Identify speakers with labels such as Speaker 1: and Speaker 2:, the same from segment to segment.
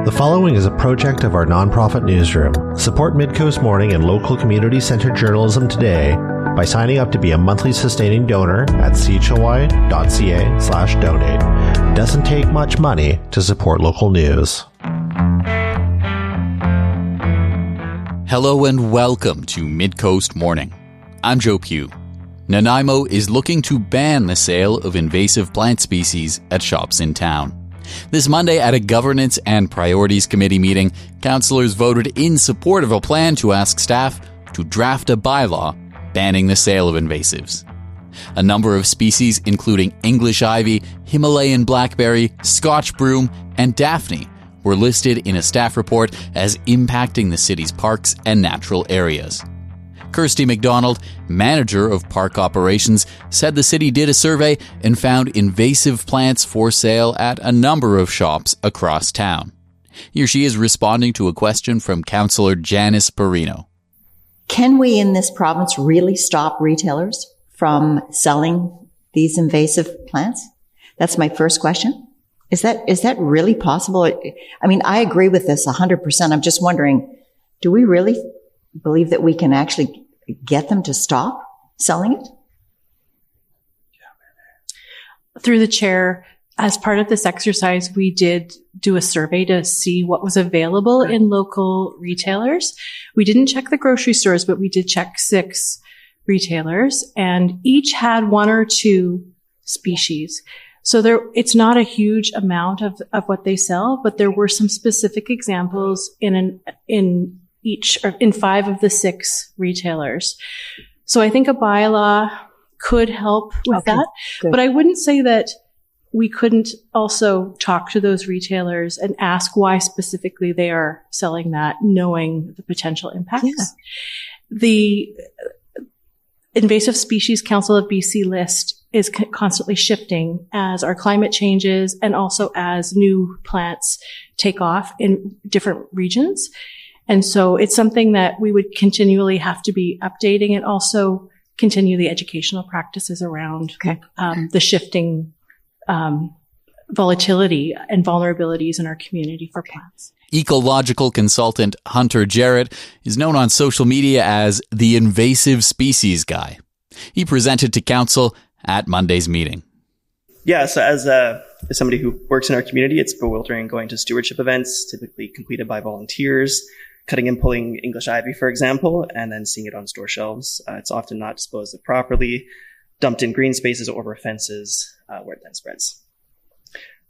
Speaker 1: The following is a project of our nonprofit newsroom. Support Midcoast Morning and local community-centered journalism today by signing up to be a monthly sustaining donor at chly.ca/donate. It doesn't take much money to support local news.
Speaker 2: Hello and welcome to Midcoast Morning. I'm Joe Pugh. Nanaimo is looking to ban the sale of invasive plant species at shops in town. This Monday at a Governance and Priorities Committee meeting, councillors voted in support of a plan to ask staff to draft a bylaw banning the sale of invasives. A number of species, including English ivy, Himalayan Blackberry, Scotch Broom, and Daphne, were listed in a staff report as impacting the city's parks and natural areas. Kirsty McDonald, manager of park operations, said the city did a survey and found invasive plants for sale at a number of shops across town. Here she is responding to a question from Councillor Janice Perino.
Speaker 3: Can we in this province really stop retailers from selling these invasive plants? That's my first question. Is that really possible? I mean, I agree with this 100%. I'm just wondering, do we really believe that we can actually get them to stop selling it?
Speaker 4: Through the chair, as part of this exercise, we did do a survey to see what was available in local retailers. We didn't check the grocery stores, but we did check 6 retailers, and each had 1 or 2 species. So it's not a huge amount of what they sell, but there were some specific examples in 5 of the 6 retailers. So I think a bylaw could help with that, good. But I wouldn't say that we couldn't also talk to those retailers and ask why specifically they are selling that, knowing the potential impacts. Yeah. The Invasive Species Council of BC list is constantly shifting as our climate changes and also as new plants take off in different regions. And so it's something that we would continually have to be updating and also continue the educational practices around the shifting volatility and vulnerabilities in our community for plants.
Speaker 2: Ecological consultant Hunter Jarratt is known on social media as the invasive species guy. He presented to council at Monday's meeting.
Speaker 5: Yeah, so as somebody who works in our community, it's bewildering going to stewardship events, typically completed by volunteers, cutting and pulling English ivy, for example, and then seeing it on store shelves. It's often not disposed of properly, dumped in green spaces or over fences, where it then spreads.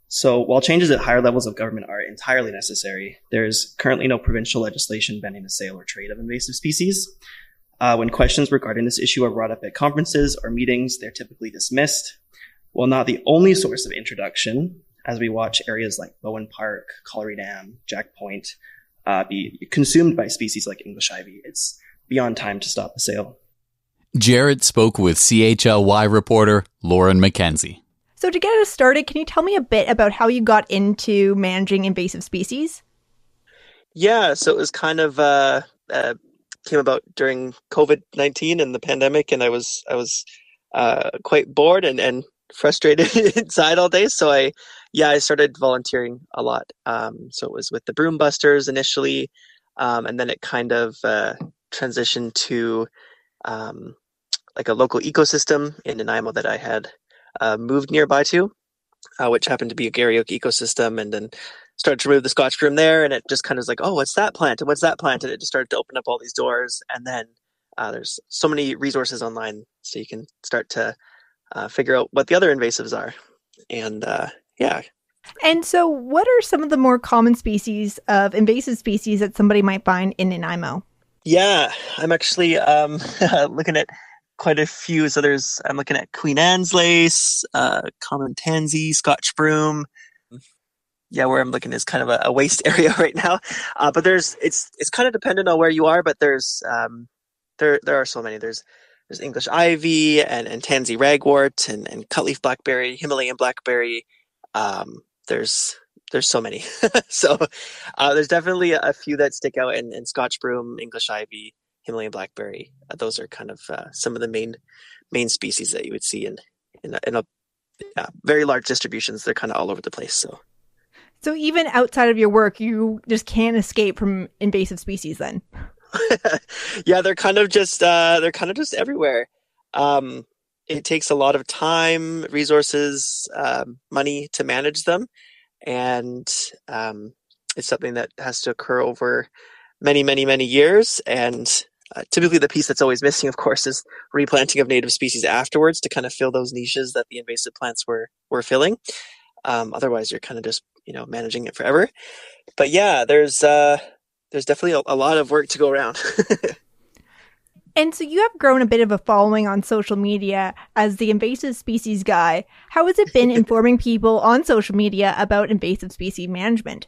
Speaker 5: So while changes at higher levels of government are entirely necessary, there's currently no provincial legislation banning the sale or trade of invasive species. When questions regarding this issue are brought up at conferences or meetings, they're typically dismissed. While not the only source of introduction, as we watch areas like Bowen Park, Colliery Dam, Jack Point be consumed by species like English ivy, it's beyond time to stop the sale.
Speaker 2: Jarratt spoke with CHLY reporter Lauryn MacKenzie.
Speaker 6: So to get us started, can you tell me a bit about how you got into managing invasive species?
Speaker 7: Yeah, so it was kind of came about during COVID-19 and the pandemic, and I was quite bored and frustrated inside all day. So I started volunteering a lot. So it was with the Broom Busters initially, and then it kind of transitioned to like a local ecosystem in Nanaimo that I had moved nearby to, which happened to be a Garryoak ecosystem, and then started to remove the Scotch Broom there, and it just kind of was like, oh, what's that plant? And what's that plant? And it just started to open up all these doors. And then there's so many resources online, so you can start to figure out what the other invasives are. And
Speaker 6: And so what are some of the more common species of invasive species that somebody might find in Nanaimo?
Speaker 7: Yeah, I'm actually looking at quite a few. So I'm looking at Queen Anne's lace, common tansy, Scotch broom. Yeah, where I'm looking is kind of a waste area right now. But it's kind of dependent on where you are, but there are so many. There's English ivy and tansy ragwort and cutleaf blackberry, Himalayan blackberry. There's so many. So there's definitely a few that stick out, and Scotch broom, English ivy, Himalayan blackberry. Those are kind of some of the main species that you would see in a very large distributions. They're kind of all over the place.
Speaker 6: So even outside of your work, you just can't escape from invasive species then?
Speaker 7: Yeah, they're kind of just everywhere. It takes a lot of time, resources, money to manage them, and it's something that has to occur over many, many, many years. And typically, the piece that's always missing, of course, is replanting of native species afterwards to kind of fill those niches that the invasive plants were filling. Otherwise, you're kind of just managing it forever. But yeah, there's definitely a lot of work to go around.
Speaker 6: And so you have grown a bit of a following on social media as the invasive species guy. How has it been informing people on social media about invasive species management?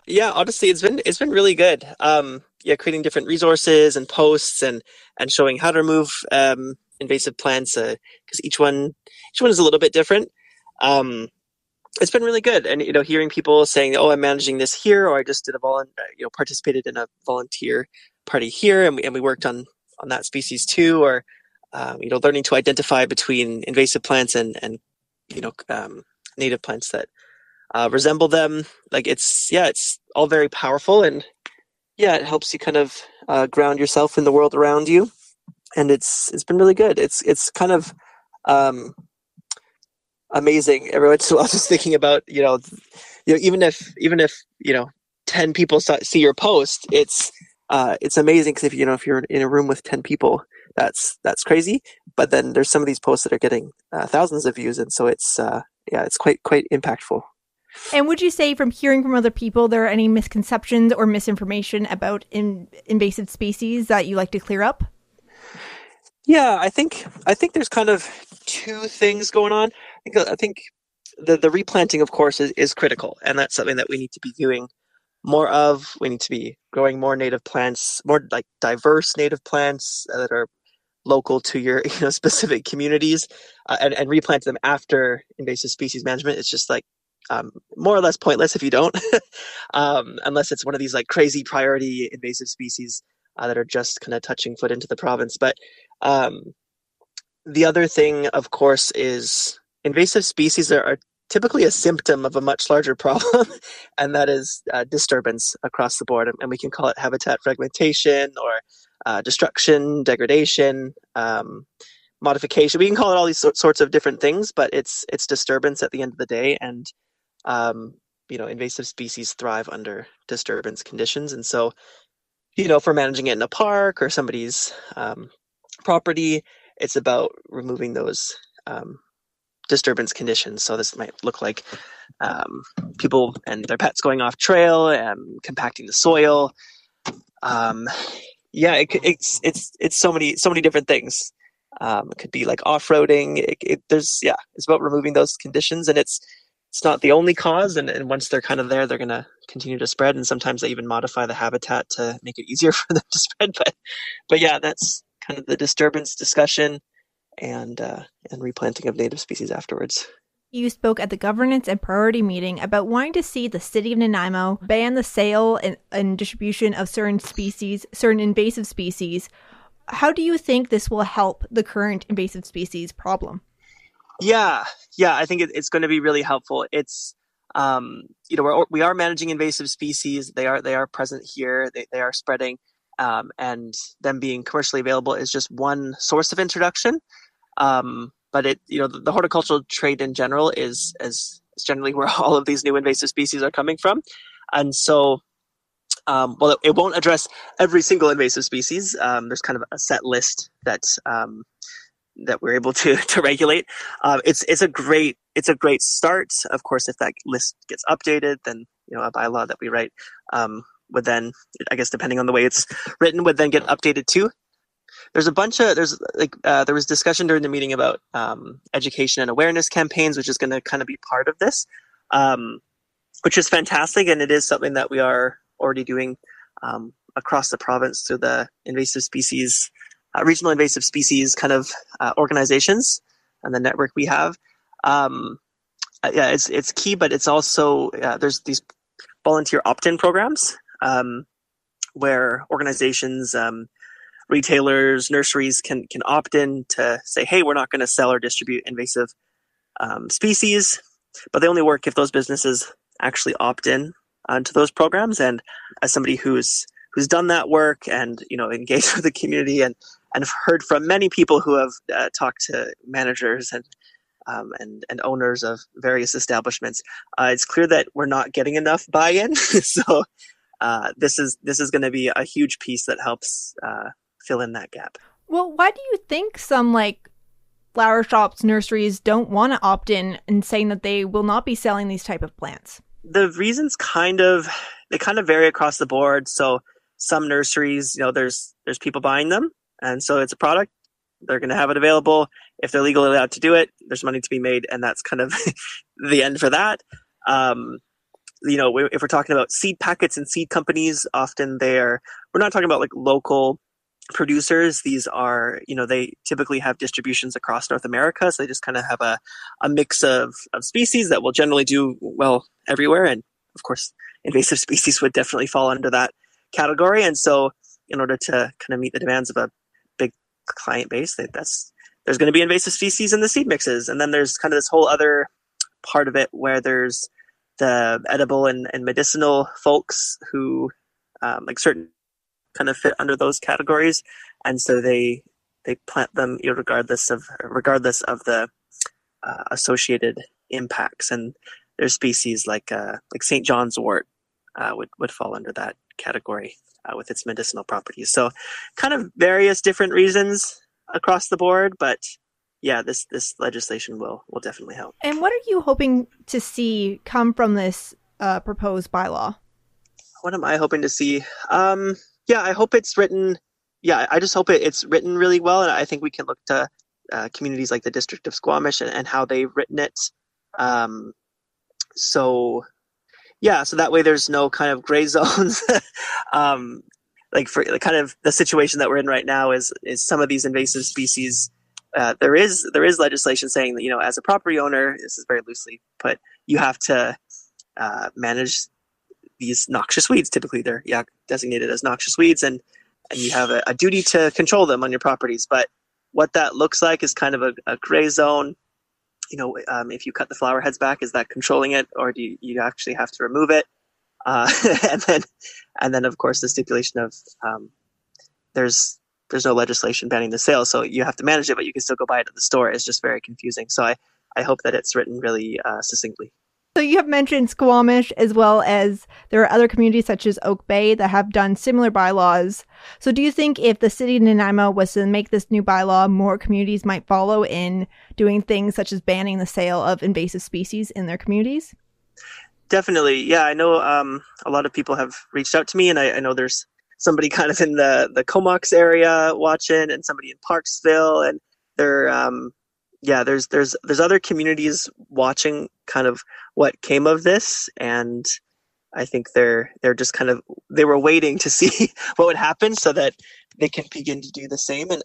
Speaker 7: Yeah, honestly, it's been really good. Creating different resources and posts and showing how to remove invasive plants because each one is a little bit different. It's been really good, and hearing people saying, "Oh, I'm managing this here," or "I just did participated in a volunteer party here, and we worked on that species too," or learning to identify between invasive plants and native plants that resemble them. Like it's all very powerful, and it helps you kind of ground yourself in the world around you, and it's been really good. It's kind of amazing. Every once in a while, just thinking about even if 10 people see your post, it's amazing because if you're in a room with 10 people, that's crazy. But then there's some of these posts that are getting thousands of views, and so it's quite impactful.
Speaker 6: And would you say, from hearing from other people, there are any misconceptions or misinformation about invasive species that you like to clear up?
Speaker 7: Yeah, I think there's kind of two things going on. I think the replanting, of course, is critical, and that's something that we need to be doing more of. We need to be growing more native plants, more like diverse native plants that are local to your specific communities, and replant them after invasive species management. It's just like more or less pointless if you don't, unless it's one of these like crazy priority invasive species that are just kind of touching foot into the province. But the other thing, of course, is invasive species are typically a symptom of a much larger problem, and that is disturbance across the board. And we can call it habitat fragmentation or destruction, degradation, modification. We can call it all these sorts of different things, but it's disturbance at the end of the day. And invasive species thrive under disturbance conditions. And so, if we're managing it in a park or somebody's property, it's about removing those disturbance conditions. So this might look like people and their pets going off trail and compacting the soil. It's so many different things. It could be like off-roading. It's about removing those conditions, and it's not the only cause. And once they're kind of there, they're going to continue to spread. And sometimes they even modify the habitat to make it easier for them to spread. But yeah, that's kind of the disturbance discussion and replanting of native species afterwards.
Speaker 6: You spoke at the governance and priority meeting about wanting to see the city of Nanaimo ban the sale and distribution of certain invasive species. How do you think this will help the current invasive species problem?
Speaker 7: Yeah, I think it's going to be really helpful. It's we are managing invasive species. They are present here. They are spreading, and them being commercially available is just one source of introduction. But the horticultural trade in general is generally where all of these new invasive species are coming from, and so it won't address every single invasive species. There's kind of a set list that we're able to regulate. It's a great start. Of course, if that list gets updated, then a bylaw that we write would then, I guess, depending on the way it's written, would then get updated too. There was discussion during the meeting about education and awareness campaigns, which is going to kind of be part of this, which is fantastic, and it is something that we are already doing across the province through the invasive species, regional invasive species kind of organizations and the network we have. It's key, but it's also there's these volunteer opt-in programs where organizations, retailers, nurseries can opt in to say, hey, we're not going to sell or distribute invasive species, but they only work if those businesses actually opt in to those programs. And as somebody who's done that work and engaged with the community and have heard from many people who have talked to managers and owners of various establishments, it's clear that we're not getting enough buy-in. So this is going to be a huge piece that helps fill in that gap.
Speaker 6: Well, why do you think some flower shops, nurseries don't want to opt in and saying that they will not be selling these type of plants?
Speaker 7: The reasons kind of vary across the board. So some nurseries, there's people buying them, and so it's a product. They're going to have it available. If they're legally allowed to do it, there's money to be made, and that's kind of the end for that. If we're talking about seed packets and seed companies, often we're not talking about local producers. These are, they typically have distributions across North America. So they just kind of have a mix of species that will generally do well everywhere. And of course, invasive species would definitely fall under that category. And so in order to kind of meet the demands of a big client base, there's going to be invasive species in the seed mixes. And then there's kind of this whole other part of it where there's the edible and medicinal folks who certain kind of fit under those categories, and so they plant them regardless of the associated impacts. And there's species like St. John's wort would fall under that category with its medicinal properties. So kind of various different reasons across the board, but yeah, this legislation will definitely help.
Speaker 6: And what are you hoping to see come from this proposed bylaw?
Speaker 7: What am I hoping to see? I hope it's written. Yeah, I just hope it's written really well, and I think we can look to communities like the District of Squamish and how they've written it. So that way there's no kind of gray zones. For kind of the situation that we're in right now is some of these invasive species. There is legislation saying that as a property owner, this is very loosely put, you have to manage these noxious weeds. Typically they're designated as noxious weeds, and you have a duty to control them on your properties. But what that looks like is kind of a gray zone. If you cut the flower heads back, is that controlling it, or do you actually have to remove it? And then of course the stipulation of there's no legislation banning the sale, so you have to manage it, but you can still go buy it at the store. It's just very confusing. So I hope that it's written really succinctly.
Speaker 6: So you have mentioned Squamish, as well as there are other communities such as Oak Bay that have done similar bylaws. So do you think if the city of Nanaimo was to make this new bylaw, more communities might follow in doing things such as banning the sale of invasive species in their communities? Definitely. Yeah, I know a lot of people have reached out to me, and I know there's somebody kind of in the Comox area watching, and somebody in Parksville, and there's other communities watching kind of what came of this, and I think they're just they were waiting to see what would happen so that they can begin to do the same. And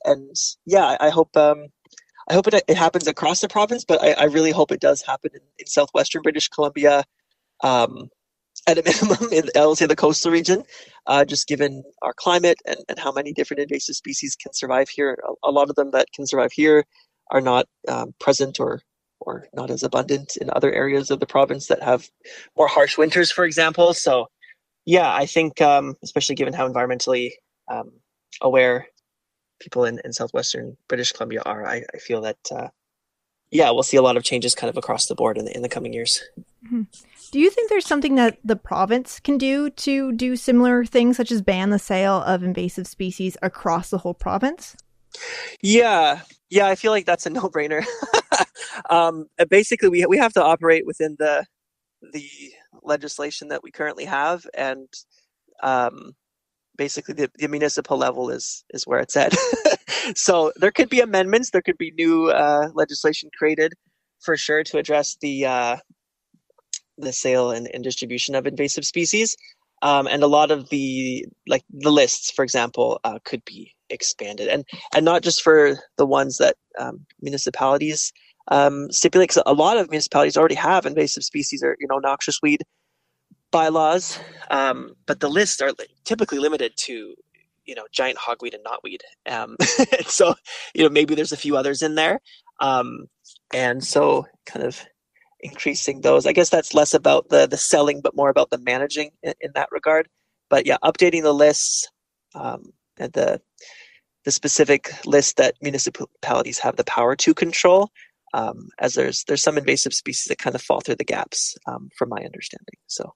Speaker 6: I hope it happens across the province, but I really hope it does happen in southwestern British Columbia, at a minimum I'll say the coastal region, just given our climate and how many different invasive species can survive here. A lot of them that can survive here are not present or not as abundant in other areas of the province that have more harsh winters, for example. So yeah, I think especially given how environmentally aware people in southwestern British Columbia are, I feel that we'll see a lot of changes kind of across the board in the coming years. Mm-hmm. Do you think there's something that the province can do to do similar things, such as ban the sale of invasive species across the whole province?
Speaker 7: Yeah, I feel like that's a no-brainer. Basically, we have to operate within the legislation that we currently have, and basically the municipal level is where it's at. So there could be amendments, there could be new legislation created for sure to address the sale and distribution of invasive species, and a lot of the lists, for example, could be expanded, and not just for the ones that municipalities stipulate, because a lot of municipalities already have invasive species or noxious weed bylaws, but the lists are typically limited to giant hogweed and knotweed. So maybe there's a few others in there, and so kind of increasing those. I guess that's less about the selling, but more about the managing in that regard. But yeah, updating the lists and the specific list that municipalities have the power to control, as there's some invasive species that kind of fall through the gaps, from my understanding. So,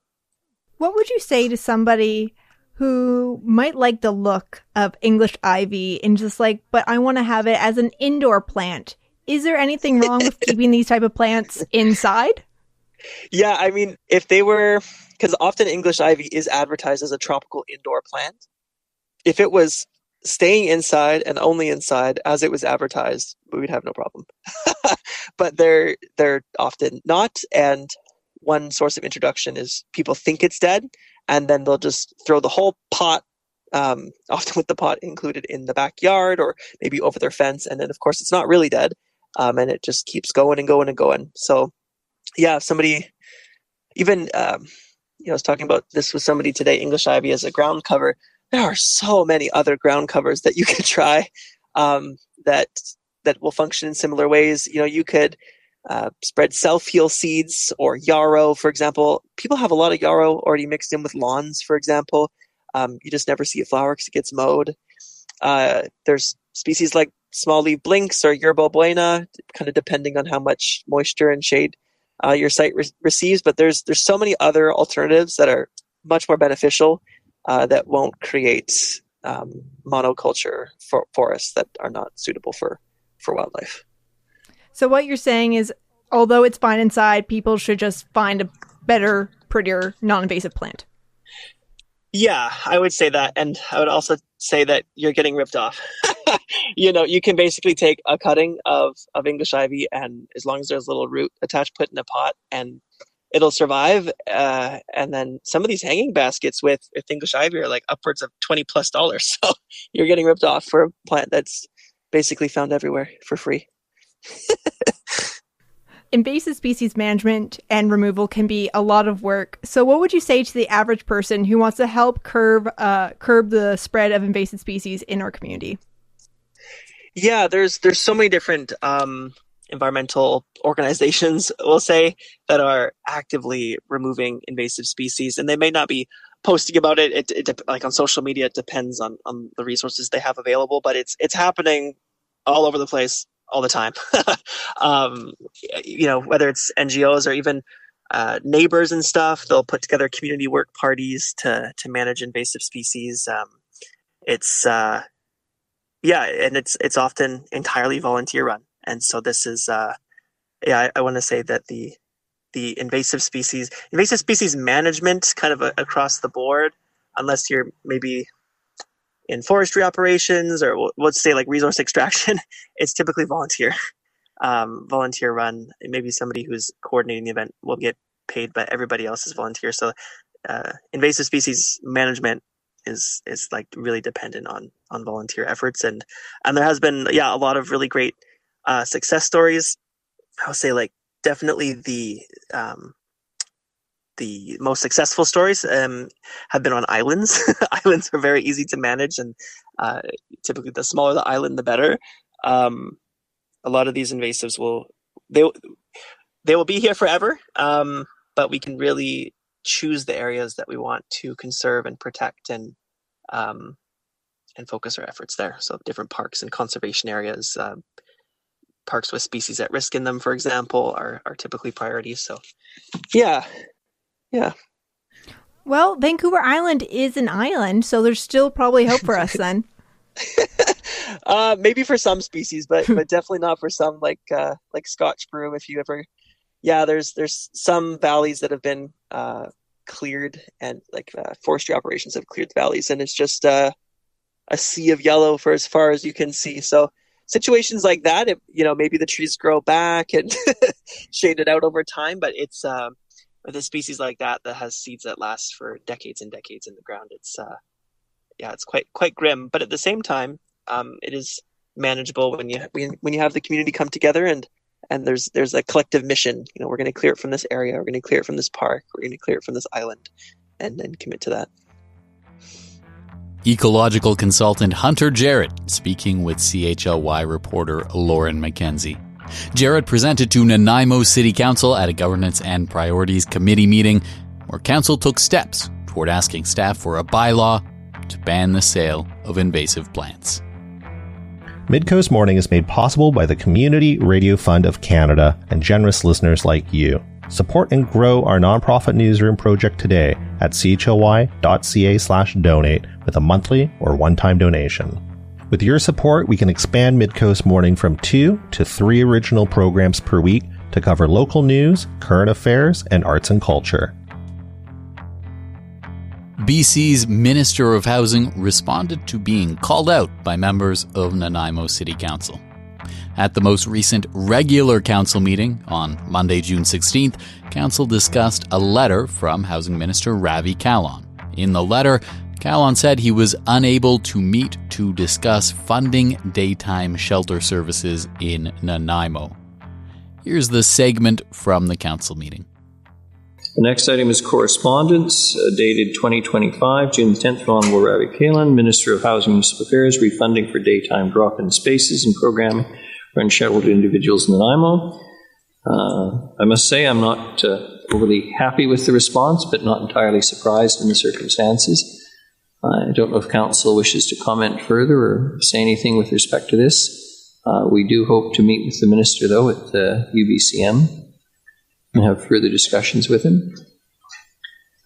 Speaker 6: what would you say to somebody who might like the look of English ivy and just like, but I want to have it as an indoor plant? Is there anything wrong with keeping these type of plants inside?
Speaker 7: Yeah, I mean, if they were, because often English ivy is advertised as a tropical indoor plant. If it was staying inside and only inside as it was advertised, we'd have no problem. But they're often not. And one source of introduction is people think it's dead, and then they'll just throw the whole pot, often with the pot included, in the backyard or maybe over their fence. And then, of course, it's not really dead. And it just keeps going and going and going. So, yeah, if somebody, even, I was talking about this with somebody today, English ivy as a ground cover. There are so many other ground covers that you could try, that will function in similar ways. You could spread self-heal seeds or yarrow, for example. People have a lot of yarrow already mixed in with lawns, for example. You just never see a flower because it gets mowed. There's species like small leaf blinks or yerba buena, kind of depending on how much moisture and shade your site receives. But there's so many other alternatives that are much more beneficial, that won't create monoculture forests that are not suitable for wildlife.
Speaker 6: So what you're saying is, although it's fine inside, people should just find a better, prettier, non-invasive plant.
Speaker 7: Yeah, I would say that. And I would also say that you're getting ripped off. You can basically take a cutting of English ivy, and as long as there's a little root attached, put in a pot, and it'll survive. And then some of these hanging baskets with English ivy are like upwards of $20+. So you're getting ripped off for a plant that's basically found everywhere for free.
Speaker 6: Invasive species management and removal can be a lot of work. So what would you say to the average person who wants to help curb the spread of invasive species in our community?
Speaker 7: Yeah, there's so many different environmental organizations, we'll say, that are actively removing invasive species, and they may not be posting about it. It like on social media, it depends on the resources they have available, but it's happening all over the place all the time. Whether it's NGOs or even neighbors and stuff, they'll put together community work parties to manage invasive species. It's often entirely volunteer run. And so this is, I want to say that the invasive species management kind of across the board, unless you're maybe in forestry operations or let's say like resource extraction, it's typically volunteer run. Maybe somebody who's coordinating the event will get paid, but everybody else is volunteer. So invasive species management is like really dependent on volunteer efforts. And there has been, a lot of really great success stories. I would say like definitely the most successful stories have been on islands. Islands are very easy to manage, and typically the smaller the island, the better. A lot of these invasives will be here forever, but we can really choose the areas that we want to conserve and protect and focus our efforts there. So different parks and conservation areas, parks with species at risk in them, for example, are typically priorities. So, yeah.
Speaker 6: Well, Vancouver Island is an island, so there's still probably hope for us then.
Speaker 7: Maybe for some species, but definitely not for some like Scotch Broom. If you ever, there's some valleys that have been cleared, and forestry operations have cleared the valleys, and it's just a sea of yellow for as far as you can see. So situations like that, maybe the trees grow back and shade it out over time, but it's with a species like that has seeds that last for decades and decades in the ground. It's quite grim, but at the same time, it is manageable when you have the community come together and there's a collective mission. We're going to clear it from this area. We're going to clear it from this park. We're going to clear it from this island, and then commit to that.
Speaker 2: Ecological consultant Hunter Jarratt speaking with CHLY reporter Lauryn MacKenzie. Jarratt presented to Nanaimo City Council at a Governance and Priorities Committee meeting where Council took steps toward asking staff for a bylaw to ban the sale of invasive plants.
Speaker 1: Midcoast Morning is made possible by the Community Radio Fund of Canada and generous listeners like you. Support and grow our nonprofit newsroom project today at chly.ca/donate with a monthly or one-time donation. With your support, we can expand Midcoast Morning from 2 to 3 original programs per week to cover local news, current affairs, and arts and culture.
Speaker 2: BC's Minister of Housing responded to being called out by members of Nanaimo City Council. At the most recent regular council meeting on Monday, June 16th, council discussed a letter from Housing Minister Ravi Kahlon. In the letter, Kahlon said he was unable to meet to discuss funding daytime shelter services in Nanaimo. Here's the segment from the council meeting.
Speaker 8: The next item is correspondence, dated 2025, June 10th, from Honorable Ravi Kahlon, Minister of Housing and Municipal Affairs, refunding for daytime drop-in spaces and programming for unshackled individuals in Nanaimo. I must say I'm not overly happy with the response, but not entirely surprised in the circumstances. I don't know if Council wishes to comment further or say anything with respect to this. We do hope to meet with the Minister, though, at the UBCM and have further discussions with him.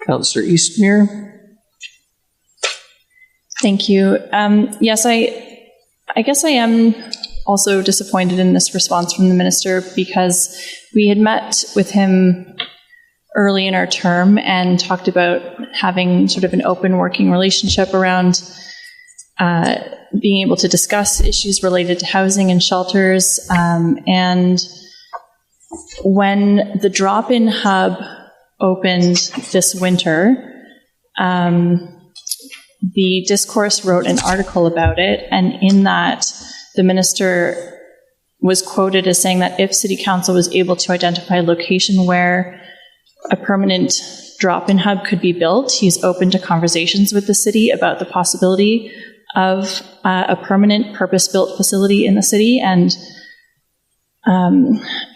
Speaker 8: Councillor Eastmere.
Speaker 9: Thank you. Yes, I guess I am also disappointed in this response from the Minister, because we had met with him early in our term and talked about having sort of an open working relationship around being able to discuss issues related to housing and shelters. And when the drop-in hub opened this winter, the Discourse wrote an article about it, and in that, the Minister was quoted as saying that if City Council was able to identify a location where a permanent drop-in hub could be built, he's open to conversations with the city about the possibility of a permanent purpose-built facility in the city, and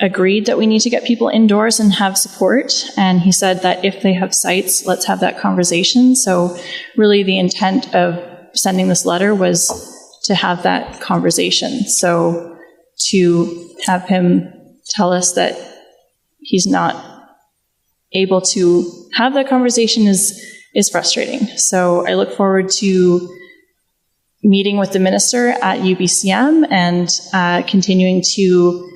Speaker 9: agreed that we need to get people indoors and have support. And he said that if they have sites, let's have that conversation. So really the intent of sending this letter was to have that conversation. So to have him tell us that he's not able to have that conversation is frustrating. So I look forward to meeting with the Minister at UBCM and continuing to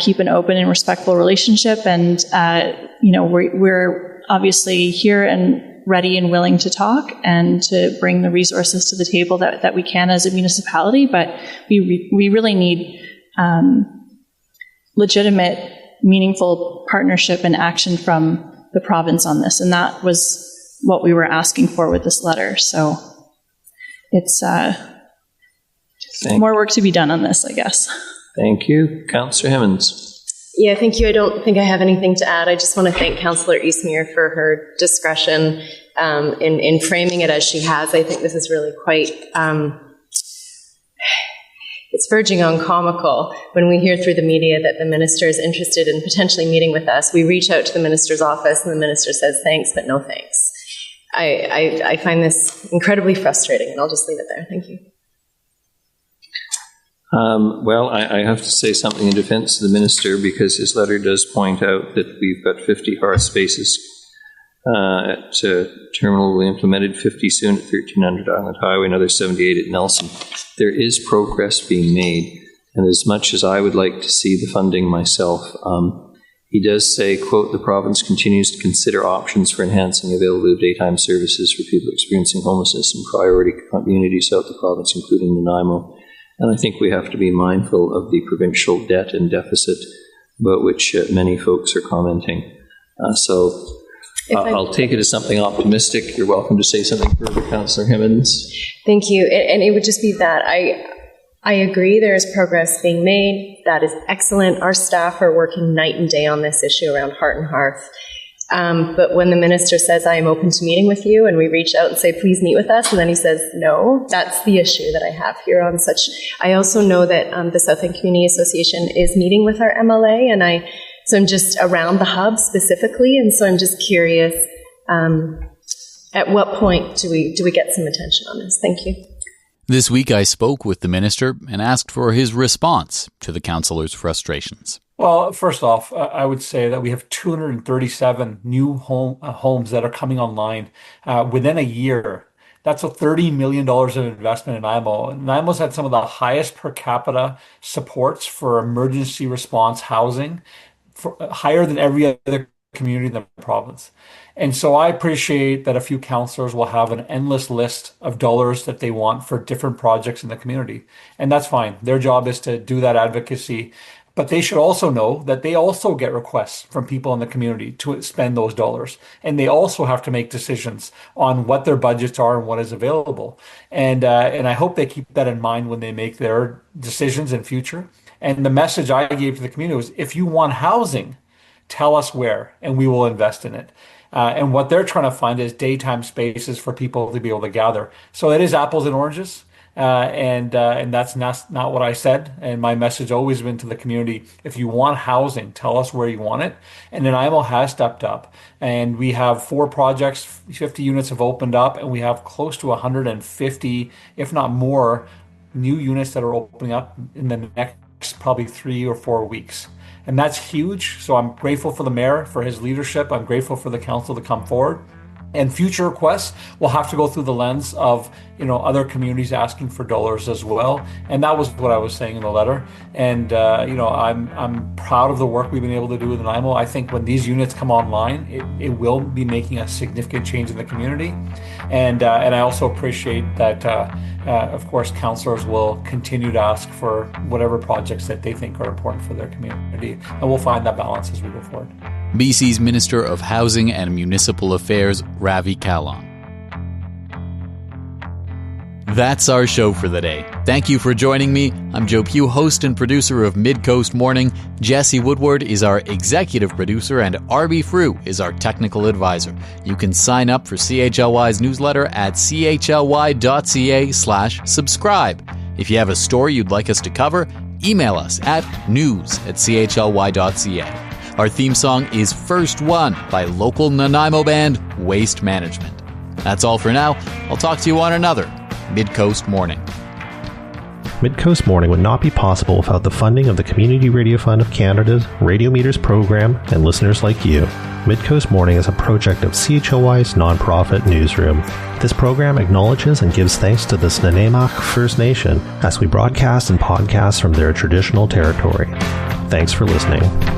Speaker 9: keep an open and respectful relationship. And, we're obviously here and ready and willing to talk and to bring the resources to the table that we can as a municipality. But we really need legitimate, meaningful partnership and action from the province on this. And that was what we were asking for with this letter. So it's more work to be done on this, I guess.
Speaker 8: Thank you. Councillor Himmons.
Speaker 10: Yeah, thank you. I don't think I have anything to add. I just want to thank Councillor Eastmere for her discretion in framing it as she has. I think this is really quite, it's verging on comical. When we hear through the media that the Minister is interested in potentially meeting with us, we reach out to the Minister's office and the Minister says thanks, but no thanks. I find this incredibly frustrating, and I'll just leave it there. Thank you.
Speaker 8: I have to say something in defense of the Minister, because his letter does point out that we've got 50 hearth spaces at Terminal. We implemented 50 soon at 1300 Island Highway, another 78 at Nelson. There is progress being made, and as much as I would like to see the funding myself, he does say, quote, the province continues to consider options for enhancing availability of daytime services for people experiencing homelessness in priority communities throughout the province, including Nanaimo. And I think we have to be mindful of the provincial debt and deficit about which many folks are commenting. I'll take it as something optimistic. You're welcome to say something further, Councillor Himmons.
Speaker 10: Thank you. And it would just be that I agree there is progress being made. That is excellent. Our staff are working night and day on this issue around Heart and Hearth. But when the minister says, I am open to meeting with you, and we reach out and say, please meet with us, and then he says, no, that's the issue that I have here on such. I also know that the South End Community Association is meeting with our MLA, and so I'm just around the hub specifically, and so I'm just curious, at what point do we get some attention on this? Thank you.
Speaker 2: This week I spoke with the minister and asked for his response to the councillors' frustrations.
Speaker 11: Well, first off, I would say that we have 237 new homes that are coming online within a year. That's $30 million of investment in Nanaimo. Nanaimo's had some of the highest per capita supports for emergency response housing, higher than every other community in the province. And so I appreciate that a few councillors will have an endless list of dollars that they want for different projects in the community. And that's fine. Their job is to do that advocacy. But they should also know that they also get requests from people in the community to spend those dollars. And they also have to make decisions on what their budgets are and what is available. And I hope they keep that in mind when they make their decisions in future. And the message I gave to the community was, if you want housing, tell us where, and we will invest in it. And what they're trying to find is daytime spaces for people to be able to gather. So it is apples and oranges. And that's not what I said. And my message always been to the community, if you want housing, tell us where you want it. And Nanaimo has stepped up. And we have 4 projects, 50 units have opened up, and we have close to 150, if not more, new units that are opening up in the next probably 3 or 4 weeks. And that's huge. So I'm grateful for the mayor, for his leadership. I'm grateful for the council to come forward. And future requests will have to go through the lens of, other communities asking for dollars as well. And that was what I was saying in the letter. And, I'm proud of the work we've been able to do with Nanaimo. I think when these units come online, it will be making a significant change in the community. And I also appreciate that, of course, councillors will continue to ask for whatever projects that they think are important for their community. And we'll find that balance as we go forward.
Speaker 2: BC's Minister of Housing and Municipal Affairs, Ravi Kahlon. That's our show for the day. Thank you for joining me. I'm Joe Pugh, host and producer of Midcoast Morning. Jesse Woodward is our executive producer, and RB Frew is our technical advisor. You can sign up for CHLY's newsletter at chly.ca/subscribe. If you have a story you'd like us to cover, email us at news@chly.ca. Our theme song is First One by local Nanaimo band Waste Management. That's all for now. I'll talk to you on another Midcoast Morning.
Speaker 1: Midcoast Morning would not be possible without the funding of the Community Radio Fund of Canada's Radio Meters program and listeners like you. Midcoast Morning is a project of CHLY's nonprofit newsroom. This program acknowledges and gives thanks to the Nanaimo First Nation as we broadcast and podcast from their traditional territory. Thanks for listening.